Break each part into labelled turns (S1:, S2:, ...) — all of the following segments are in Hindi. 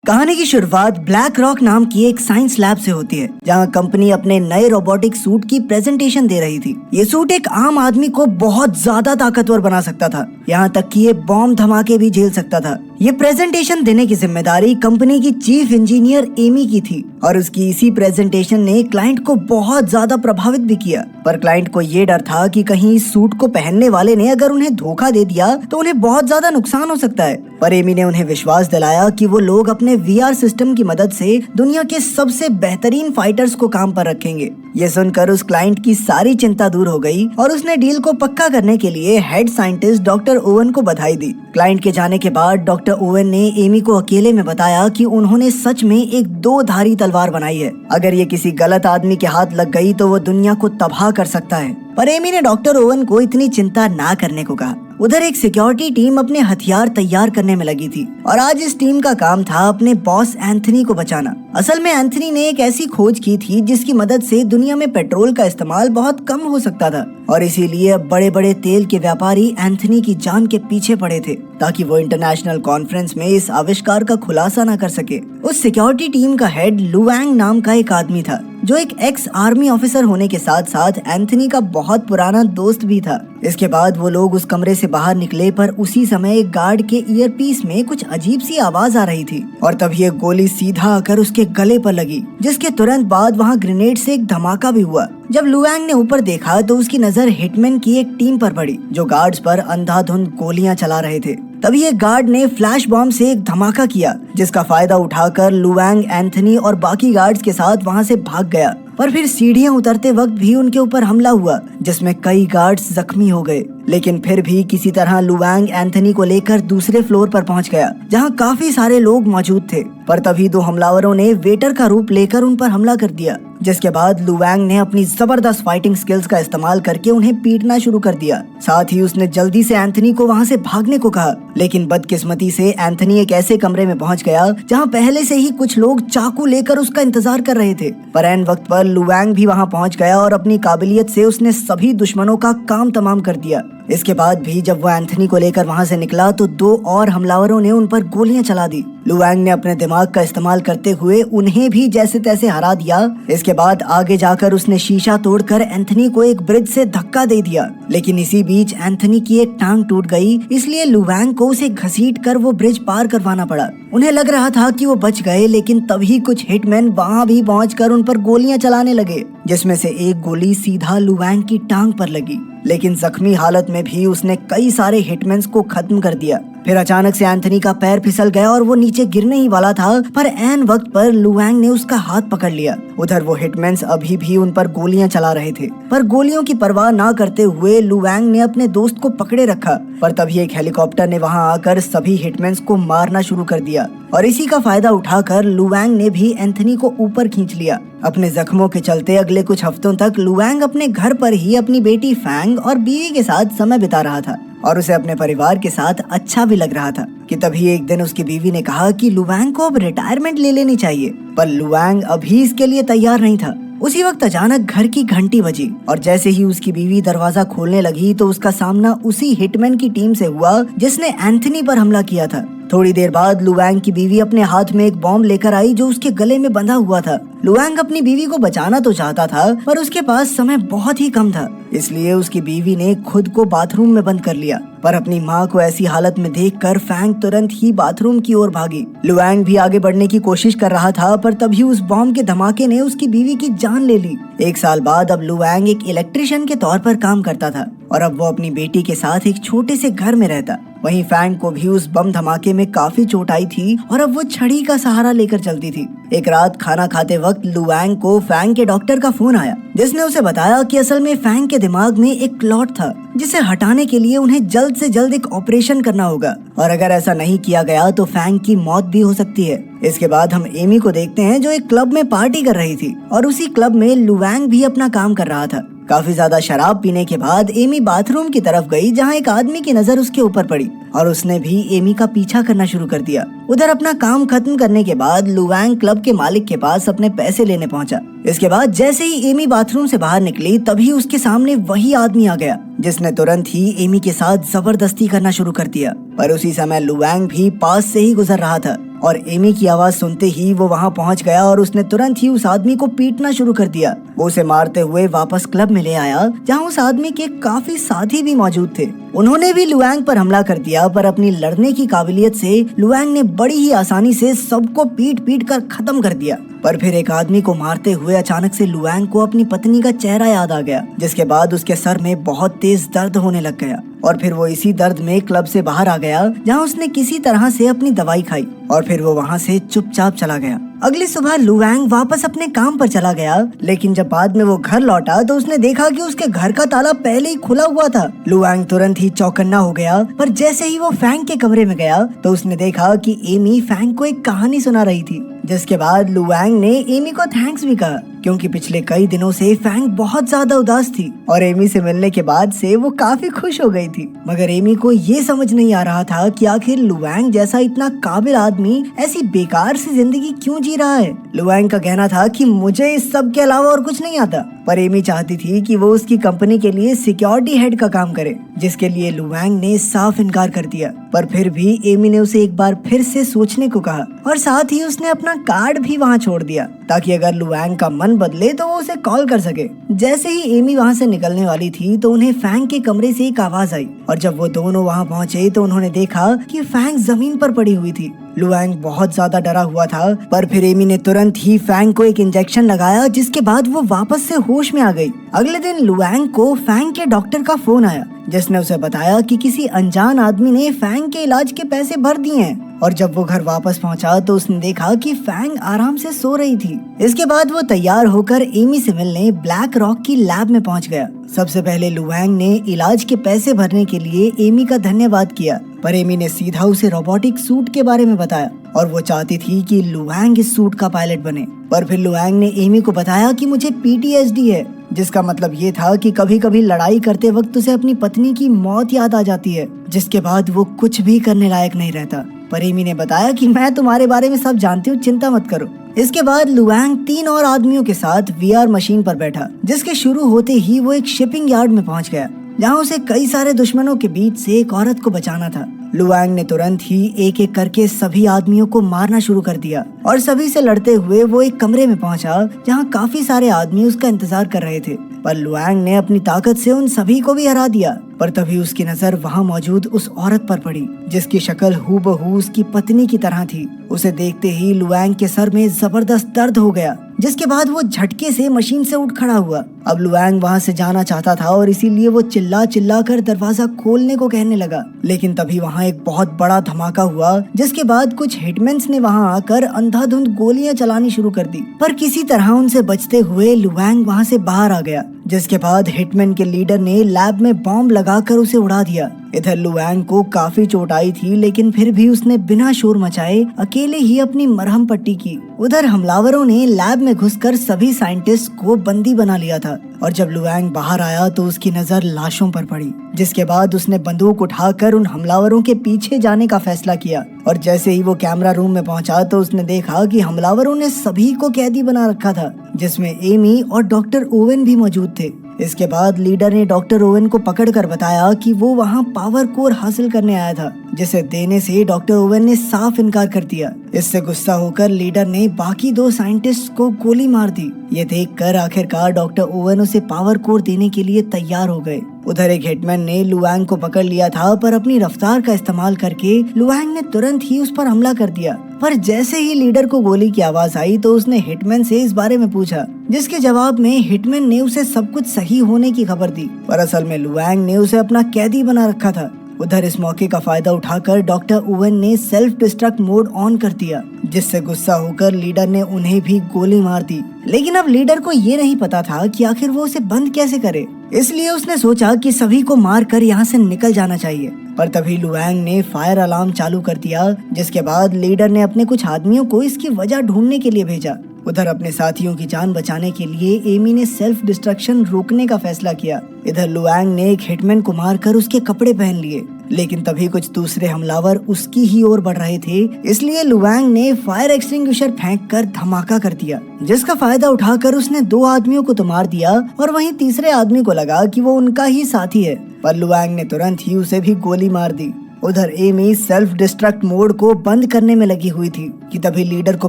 S1: कहानी की शुरुआत ब्लैक रॉक नाम की एक साइंस लैब से होती है, जहां कंपनी अपने नए रोबोटिक सूट की प्रेजेंटेशन दे रही थी। ये सूट एक आम आदमी को बहुत ज्यादा ताकतवर बना सकता था, यहाँ तक कि ये बॉम्ब धमाके भी झेल सकता था। ये प्रेजेंटेशन देने की जिम्मेदारी कंपनी की चीफ इंजीनियर एमी की थी और उसकी इसी प्रेजेंटेशन ने क्लाइंट को बहुत ज्यादा प्रभावित भी किया। पर क्लाइंट को ये डर था कि कहीं इस सूट को पहनने वाले ने अगर उन्हें धोखा दे दिया तो उन्हें बहुत ज्यादा नुकसान हो सकता है। पर एमी ने उन्हें विश्वास दिलाया कि वो लोग अपने वीआर सिस्टम की मदद से दुनिया के सबसे बेहतरीन फाइटर्स को काम पर रखेंगे। ये सुनकर उस क्लाइंट की सारी चिंता दूर हो गई और उसने डील को पक्का करने के लिए हेड साइंटिस्ट डॉक्टर ओवन को बधाई दी। क्लाइंट के जाने के बाद डॉक्टर ओवन ने एमी को अकेले में बताया कि उन्होंने सच में एक दो धारी तलवार बनाई है। अगर ये किसी गलत आदमी के हाथ लग गई तो वो दुनिया को तबाह कर सकता है। पर एमी ने डॉक्टर ओवन को इतनी चिंता ना करने को कहा। उधर एक सिक्योरिटी टीम अपने हथियार तैयार करने में लगी थी और आज इस टीम का काम था अपने बॉस एंथनी को बचाना। असल में एंथनी ने एक ऐसी खोज की थी जिसकी मदद से दुनिया में पेट्रोल का इस्तेमाल बहुत कम हो सकता था और इसीलिए अब बड़े बड़े तेल के व्यापारी एंथनी की जान के पीछे पड़े थे ताकि वो इंटरनेशनल कॉन्फ्रेंस में इस आविष्कार का खुलासा न कर सके। उस सिक्योरिटी टीम का हेड लुवांग नाम का एक आदमी था जो एक एक्स आर्मी ऑफिसर होने के साथ साथ एंथनी का बहुत पुराना दोस्त भी था। इसके बाद वो लोग उस कमरे से बाहर निकले पर उसी समय एक गार्ड के ईयरपीस में कुछ अजीब सी आवाज आ रही थी और तभी एक गोली सीधा आकर उसके गले पर लगी, जिसके तुरंत बाद वहाँ ग्रेनेड से एक धमाका भी हुआ। जब लुवांग ने ऊपर देखा तो उसकी नजर हिटमैन की एक टीम पर पड़ी जो गार्ड्स पर अंधाधुंध गोलियां चला रहे थे। तभी एक गार्ड ने फ्लैश बॉम्ब से एक धमाका किया जिसका फायदा उठाकर लुवांग एंथनी और बाकी गार्ड्स के साथ वहां से भाग गया। पर फिर सीढ़ियां उतरते वक्त भी उनके ऊपर हमला हुआ जिसमें कई गार्ड्स जख्मी हो गए, लेकिन फिर भी किसी तरह लुवांग एंथनी को लेकर दूसरे फ्लोर पर पहुंच गया जहां काफी सारे लोग मौजूद थे। पर तभी दो हमलावरों ने वेटर का रूप लेकर उन पर हमला कर दिया, जिसके बाद लुवांग ने अपनी जबरदस्त फाइटिंग स्किल्स का इस्तेमाल करके उन्हें पीटना शुरू कर दिया। साथ ही उसने जल्दी से एंथनी को वहां से भागने को कहा, लेकिन बदकिस्मती से एंथनी एक ऐसे कमरे में पहुंच गया जहां पहले से ही कुछ लोग चाकू लेकर उसका इंतजार कर रहे थे। पर ऐन वक्त पर लुवांग भी वहां पहुंच गया और अपनी काबिलियत से उसने सभी दुश्मनों का काम तमाम कर दिया। इसके बाद भी जब वो एंथनी को लेकर वहां से निकला तो दो और हमलावरों ने उन पर गोलियां चला दी। लुवांग ने अपने दिमाग का इस्तेमाल करते हुए उन्हें भी जैसे तैसे हरा दिया। इसके बाद आगे जाकर उसने शीशा तोड़कर एंथनी को एक ब्रिज से धक्का दे दिया, लेकिन इसी बीच एंथनी की एक टांग टूट गई, इसलिए लुवांग को उसे घसीट कर वो ब्रिज पार करवाना पड़ा। उन्हें लग रहा था कि वो बच गए, लेकिन तभी कुछ हिटमैन वहाँ भी पहुंचकर उन पर गोलियां चलाने लगे, जिसमें से एक गोली सीधा लुवांग की टांग पर लगी। लेकिन जख्मी हालत में भी उसने कई सारे हिटमैन्स को खत्म कर दिया। फिर अचानक से एंथनी का पैर फिसल गया और वो नीचे गिरने ही वाला था, पर ऐन वक्त पर लुवांग ने उसका हाथ पकड़ लिया। उधर वो हिटमैन्स अभी भी उन पर गोलियां चला रहे थे, पर गोलियों की परवाह ना करते हुए लुवांग ने अपने दोस्त को पकड़े रखा। पर तभी एक हेलीकॉप्टर ने वहां आकर सभी हिटमैन्स को मारना शुरू कर दिया और इसी का फायदा उठाकर लुवांग ने भी एंथनी को ऊपर खींच लिया। अपने जख्मों के चलते अगले कुछ हफ्तों तक लुवांग अपने घर पर ही अपनी बेटी फैंग और बीवी के साथ समय बिता रहा था और उसे अपने परिवार के साथ अच्छा भी लग रहा था कि तभी एक दिन उसकी बीवी ने कहा कि लुवांग को अब रिटायरमेंट ले लेनी चाहिए। पर लुवांग अभी इसके लिए तैयार नहीं था। उसी वक्त अचानक घर की घंटी बजी और जैसे ही उसकी बीवी दरवाजा खोलने लगी तो उसका सामना उसी हिटमैन की टीम से हुआ जिसने एंथनी पर हमला किया था। थोड़ी देर बाद लुवांग की बीवी अपने हाथ में एक बॉम्ब लेकर आई जो उसके गले में बंधा हुआ था। लुवांग अपनी बीवी को बचाना तो चाहता था, पर उसके पास समय बहुत ही कम था, इसलिए उसकी बीवी ने खुद को बाथरूम में बंद कर लिया। पर अपनी माँ को ऐसी हालत में देखकर फैंग तुरंत ही बाथरूम की ओर भागी। लुवांग भी आगे बढ़ने की कोशिश कर रहा था, पर तभी उस बॉम्ब के धमाके ने उसकी बीवी की जान ले ली। एक साल बाद अब लुवांग एक इलेक्ट्रिशियन के तौर पर काम करता था और अब वो अपनी बेटी के साथ एक छोटे से घर में रहता। वहीं फैंग को भी उस बम धमाके में काफी चोट आई थी और अब वो छड़ी का सहारा लेकर चलती थी। एक रात खाना खाते वक्त लुवांग को फैंग के डॉक्टर का फोन आया, जिसने उसे बताया कि असल में फैंग के दिमाग में एक क्लॉट था जिसे हटाने के लिए उन्हें जल्द से जल्द एक ऑपरेशन करना होगा और अगर ऐसा नहीं किया गया तो फैंग की मौत भी हो सकती है। इसके बाद हम एमी को देखते हैं जो एक क्लब में पार्टी कर रही थी और उसी क्लब में लुवांग भी अपना काम कर रहा था। काफी ज्यादा शराब पीने के बाद एमी बाथरूम की तरफ गई जहां एक आदमी की नजर उसके ऊपर पड़ी और उसने भी एमी का पीछा करना शुरू कर दिया। उधर अपना काम खत्म करने के बाद लुवांग क्लब के मालिक के पास अपने पैसे लेने पहुंचा। इसके बाद जैसे ही एमी बाथरूम से बाहर निकली तभी उसके सामने वही आदमी आ गया जिसने तुरंत ही एमी के साथ जबरदस्ती करना शुरू कर दिया। पर उसी समय लुवांग भी पास से ही गुजर रहा था और एमी की आवाज सुनते ही वो वहाँ पहुँच गया और उसने तुरंत ही उस आदमी को पीटना शुरू कर दिया। वो उसे मारते हुए वापस क्लब में ले आया जहाँ उस आदमी के काफी साथी भी मौजूद थे। उन्होंने भी लुआंग पर हमला कर दिया, पर अपनी लड़ने की काबिलियत से लुआंग ने बड़ी ही आसानी से सबको पीट पीट कर खत्म कर दिया। पर फिर एक आदमी को मारते हुए अचानक से लुआंग को अपनी पत्नी का चेहरा याद आ गया, जिसके बाद उसके सर में बहुत तेज दर्द होने लग गया और फिर वो इसी दर्द में क्लब से बाहर आ गया जहाँ उसने किसी तरह से अपनी दवाई खाई और फिर वो वहाँ से चुपचाप चला गया। अगली सुबह लुआंग वापस अपने काम पर चला गया, लेकिन जब बाद में वो घर लौटा तो उसने देखा कि उसके घर का ताला पहले ही खुला हुआ था। लुआंग तुरंत ही चौकन्ना हो गया, पर जैसे ही वो फैंग के कमरे में गया तो उसने देखा कि एमी फैंग को एक कहानी सुना रही थी, जिसके बाद लुआंग ने एमी को थैंक्स भी कहा क्योंकि पिछले कई दिनों से फैंग बहुत ज्यादा उदास थी और एमी से मिलने के बाद से वो काफी खुश हो गई थी। मगर एमी को ये समझ नहीं आ रहा था कि आखिर लुआंग जैसा इतना काबिल आदमी ऐसी बेकार सी जिंदगी क्यों जी रहा है। लुआंग का कहना था कि मुझे इस सब के अलावा और कुछ नहीं आता, पर एमी चाहती थी कि वो उसकी कंपनी के लिए सिक्योरिटी हेड का काम करे, जिसके लिए लुआंग ने साफ इनकार कर दिया। पर फिर भी एमी ने उसे एक बार फिर से सोचने को कहा और साथ ही उसने अपना कार्ड भी वहाँ छोड़ दिया ताकि अगर लुआंग का मन बदले तो वो उसे कॉल कर सके। जैसे ही एमी वहाँ से निकलने वाली थी तो उन्हें फैंग के कमरे से एक आवाज आई और जब वो दोनों वहाँ पहुँचे तो उन्होंने देखा कि फैंग जमीन पर पड़ी हुई थी। लुआंग बहुत ज्यादा डरा हुआ था, पर फिर एमी ने तुरंत ही फैंग को एक इंजेक्शन लगाया, जिसके बाद वो वापस से होश में आ गई। अगले दिन लुआंग को फैंग के डॉक्टर का फोन आया, जिसने उसे बताया कि किसी अनजान आदमी ने फैंग के इलाज के पैसे भर दिए हैं। और जब वो घर वापस पहुंचा तो उसने देखा कि फैंग आराम से सो रही थी। इसके बाद वो तैयार होकर एमी से मिलने ब्लैक रॉक की लैब में पहुंच गया। सबसे पहले लुआंग ने इलाज के पैसे भरने के लिए एमी का धन्यवाद किया, पर एमी ने सीधा उसे रोबोटिक सूट के बारे में बताया और वो चाहती थी कि लुआंग इस सूट का पायलट बने। पर फिर लुआंग ने एमी को बताया कि मुझे PTSD है, जिसका मतलब ये था कि कभी कभी लड़ाई करते वक्त उसे अपनी पत्नी की मौत याद आ जाती है, जिसके बाद वो कुछ भी करने लायक नहीं रहता। पर एमी ने बताया कि मैं तुम्हारे बारे में सब जानती हूँ, चिंता मत करो। इसके बाद लुआंग 3 और आदमियों के साथ VR मशीन पर बैठा, जिसके शुरू होते ही वो एक शिपिंग यार्ड में पहुंच गया जहां उसे कई सारे दुश्मनों के बीच से एक औरत को बचाना था। लुआंग ने तुरंत ही एक एक करके सभी आदमियों को मारना शुरू कर दिया और सभी से लड़ते हुए वो एक कमरे में पहुंचा जहां काफी सारे आदमी उसका इंतजार कर रहे थे। पर लुआंग ने अपनी ताकत से उन सभी को भी हरा दिया। पर तभी उसकी नजर वहां मौजूद उस औरत पर पड़ी, जिसकी शक्ल हूबहू उसकी पत्नी की तरह थी। उसे देखते ही लुआंग के सर में जबरदस्त दर्द हो गया, जिसके बाद वो झटके से मशीन से उठ खड़ा हुआ। अब लुआंग वहां से जाना चाहता था और इसीलिए वो चिल्ला चिल्ला कर दरवाजा खोलने को कहने लगा, लेकिन तभी वहां एक बहुत बड़ा धमाका हुआ, जिसके बाद कुछ हिटमैन्स ने वहां आकर अंधाधुंध गोलियां चलानी शुरू कर दी। पर किसी तरह उनसे बचते हुए लुआंग वहां से बाहर आ गया, जिसके बाद हिटमैन के लीडर ने लैब में बॉम्ब लगाकर उसे उड़ा दिया। इधर लुआंग को काफी चोट आई थी, लेकिन फिर भी उसने बिना शोर मचाए अकेले ही अपनी मरहम पट्टी की। उधर हमलावरों ने लैब में घुसकर सभी साइंटिस्ट को बंदी बना लिया था और जब लुआंग बाहर आया तो उसकी नजर लाशों पर पड़ी, जिसके बाद उसने बंदूक उठाकर उन हमलावरों के पीछे जाने का फैसला किया। और जैसे ही वो कैमरा रूम में पहुंचा तो उसने देखा कि हमलावरों ने सभी को कैदी बना रखा था, जिसमें एमी और डॉक्टर ओवेन भी मौजूद थे। इसके बाद लीडर ने डॉक्टर ओवेन को पकड़कर बताया कि वो वहां पावर कोर हासिल करने आया था, जिसे देने से डॉक्टर ओवेन ने साफ इनकार कर दिया। इससे गुस्सा होकर लीडर ने बाकी 2 साइंटिस्ट को गोली मार दी। ये देखकर आखिरकार डॉक्टर ओवेन उसे पावर कोर देने के लिए तैयार हो गए। उधर एक हिटमैन ने लुआंग को पकड़ लिया था, पर अपनी रफ्तार का इस्तेमाल करके लुआंग ने तुरंत ही उस पर हमला कर दिया। पर जैसे ही लीडर को गोली की आवाज आई तो उसने हिटमैन से इस बारे में पूछा, जिसके जवाब में हिटमैन ने उसे सब कुछ सही होने की खबर दी, पर असल में लुआंग ने उसे अपना कैदी बना रखा था। उधर इस मौके का फायदा उठाकर डॉक्टर ओवेन ने सेल्फ डिस्ट्रक्ट मोड ऑन कर दिया, जिससे गुस्सा होकर लीडर ने उन्हें भी गोली मार दी। लेकिन अब लीडर को ये नहीं पता था कि आखिर वो उसे बंद कैसे करे, इसलिए उसने सोचा कि सभी को मार कर यहाँ से निकल जाना चाहिए। पर तभी लुआंग ने फायर अलार्म चालू कर दिया, जिसके बाद लीडर ने अपने कुछ आदमियों को इसकी वजह ढूंढने के लिए भेजा। उधर अपने साथियों की जान बचाने के लिए एमी ने सेल्फ डिस्ट्रक्शन रोकने का फैसला किया। इधर लुआंग ने एक हिटमैन को मारकर उसके कपड़े पहन लिए, लेकिन तभी कुछ दूसरे हमलावर उसकी ही ओर बढ़ रहे थे, इसलिए लुआंग ने फायर एक्सटिंग्विशर फेंककर धमाका कर दिया, जिसका फायदा उठाकर उसने 2 आदमियों को तो मार दिया और वहीं तीसरे आदमी को लगा कि वो उनका ही साथी है, पर लुआंग ने तुरंत ही उसे भी गोली मार दी। उधर एमी सेल्फ डिस्ट्रक्ट मोड को बंद करने में लगी हुई थी कि तभी लीडर को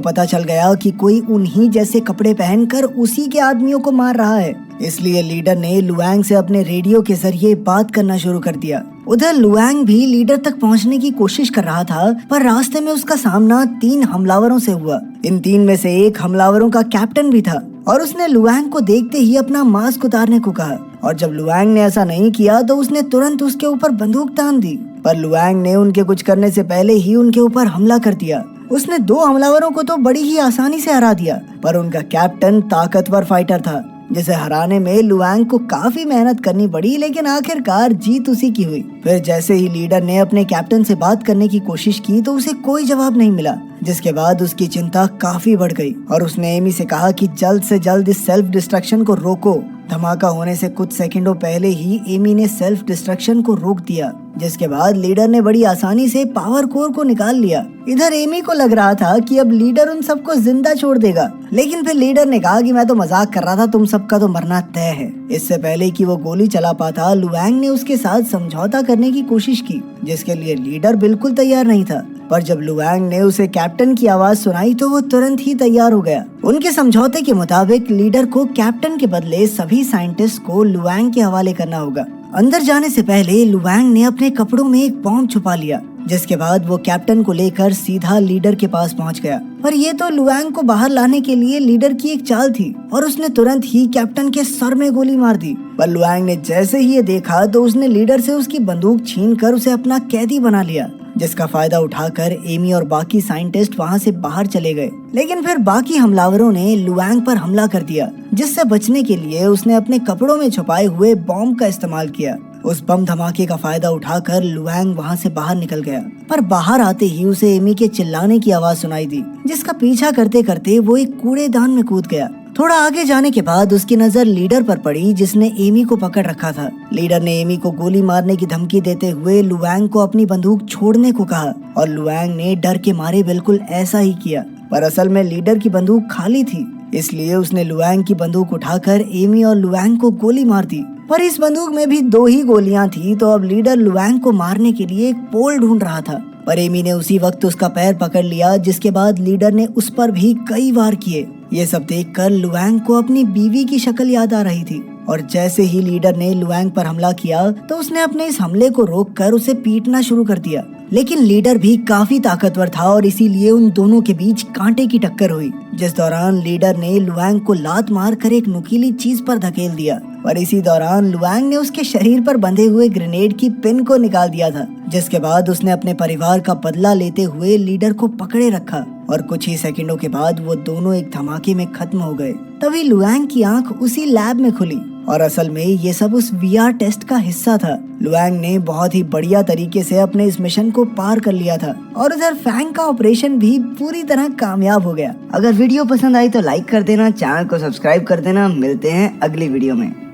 S1: पता चल गया कि कोई उन्हीं जैसे कपड़े पहनकर उसी के आदमियों को मार रहा है। इसलिए लीडर ने लुआंग से अपने रेडियो के जरिए बात करना शुरू कर दिया। उधर लुआंग भी लीडर तक पहुंचने की कोशिश कर रहा था, पर रास्ते में उसका सामना 3 हमलावरों से हुआ। इन 3 में से एक हमलावरों का कैप्टन भी था और उसने लुआंग को देखते ही अपना मास्क उतारने को कहा। और जब लुआंग ने ऐसा नहीं किया तो उसने तुरंत उसके ऊपर बंदूक तान दी, पर लुआंग ने उनके कुछ करने से पहले ही उनके ऊपर हमला कर दिया। उसने 2 हमलावरों को तो बड़ी ही आसानी से हरा दिया, पर उनका कैप्टन ताकतवर फाइटर था जिसे हराने में लुआंग को काफी मेहनत करनी पड़ी, लेकिन आखिरकार जीत उसी की हुई। फिर जैसे ही लीडर ने अपने कैप्टन से बात करने की कोशिश की तो उसे कोई जवाब नहीं मिला, जिसके बाद उसकी चिंता काफी बढ़ गई और उसने एमी से कहा कि जल्द से जल्द इस सेल्फ डिस्ट्रक्शन को रोको। धमाका होने से कुछ सेकंडों पहले ही एमी ने सेल्फ डिस्ट्रक्शन को रोक दिया, जिसके बाद लीडर ने बड़ी आसानी से पावर कोर को निकाल लिया। इधर एमी को लग रहा था कि अब लीडर उन सबको जिंदा छोड़ देगा, लेकिन फिर लीडर ने कहा कि मैं तो मजाक कर रहा था, तुम सबका तो मरना तय है। इससे पहले कि वो गोली चला पाता, लुआंग ने उसके साथ समझौता करने की कोशिश की, जिसके लिए लीडर बिल्कुल तैयार नहीं था। पर जब लुआंग ने उसे कैप्टन की आवाज सुनाई तो वो तुरंत ही तैयार हो गया। उनके समझौते के मुताबिक लीडर को कैप्टन के बदले सभी साइंटिस्ट को लुआंग के हवाले करना होगा। अंदर जाने से पहले लुआंग ने अपने कपड़ों में एक बॉम्ब छुपा लिया, जिसके बाद वो कैप्टन को लेकर सीधा लीडर के पास पहुंच गया। पर ये तो लुआंग को बाहर लाने के लिए लीडर की एक चाल थी और उसने तुरंत ही कैप्टन के सर में गोली मार दी। पर लुआंग ने जैसे ही ये देखा तो उसने लीडर से उसकी बंदूक छीनकर उसे अपना कैदी बना लिया, जिसका फायदा उठाकर एमी और बाकी साइंटिस्ट वहां से बाहर चले गए। लेकिन फिर बाकी हमलावरों ने लुआंग पर हमला कर दिया, जिससे बचने के लिए उसने अपने कपड़ों में छुपाए हुए बॉम्ब का इस्तेमाल किया। उस बम धमाके का फायदा उठाकर लुआंग वहां से बाहर निकल गया, पर बाहर आते ही उसे एमी के चिल्लाने की आवाज सुनाई दी, जिसका पीछा करते करते वो एक कूड़ेदान में कूद गया। थोड़ा आगे जाने के बाद उसकी नजर लीडर पर पड़ी, जिसने एमी को पकड़ रखा था। लीडर ने एमी को गोली मारने की धमकी देते हुए लुआंग को अपनी बंदूक छोड़ने को कहा और लुआंग ने डर के मारे बिल्कुल ऐसा ही किया। पर असल में लीडर की बंदूक खाली थी, इसलिए उसने लुआंग की बंदूक उठाकर एमी और लुआंग को गोली मार दी। पर इस बंदूक में भी 2 ही गोलियां थी, तो अब लीडर लुआंग को मारने के लिए एक पोल ढूंढ रहा था। पर एमी ने उसी वक्त उसका पैर पकड़ लिया, जिसके बाद लीडर ने उस पर भी कई वार किए। ये सब देखकर लुआंग को अपनी बीवी की शक्ल याद आ रही थी और जैसे ही लीडर ने लुआंग पर हमला किया तो उसने अपने इस हमले को रोककर उसे पीटना शुरू कर दिया। लेकिन लीडर भी काफी ताकतवर था और इसीलिए उन दोनों के बीच कांटे की टक्कर हुई, जिस दौरान लीडर ने लुआंग को लात मारकर एक नुकीली चीज पर धकेल दिया। और इसी दौरान लुआंग ने उसके शरीर पर बंधे हुए ग्रेनेड की पिन को निकाल दिया था, जिसके बाद उसने अपने परिवार का बदला लेते हुए लीडर को पकड़े रखा और कुछ ही सेकंडों के बाद वो दोनों एक धमाके में खत्म हो गए। तभी लुआंग की आंख उसी लैब में खुली और असल में ये सब उस VR टेस्ट का हिस्सा था। लुआंग ने बहुत ही बढ़िया तरीके से अपने इस मिशन को पार कर लिया था और उधर फैंग का ऑपरेशन भी पूरी तरह कामयाब हो गया। अगर वीडियो पसंद आई तो लाइक कर देना, चैनल को सब्सक्राइब कर देना। मिलते हैं अगली वीडियो में।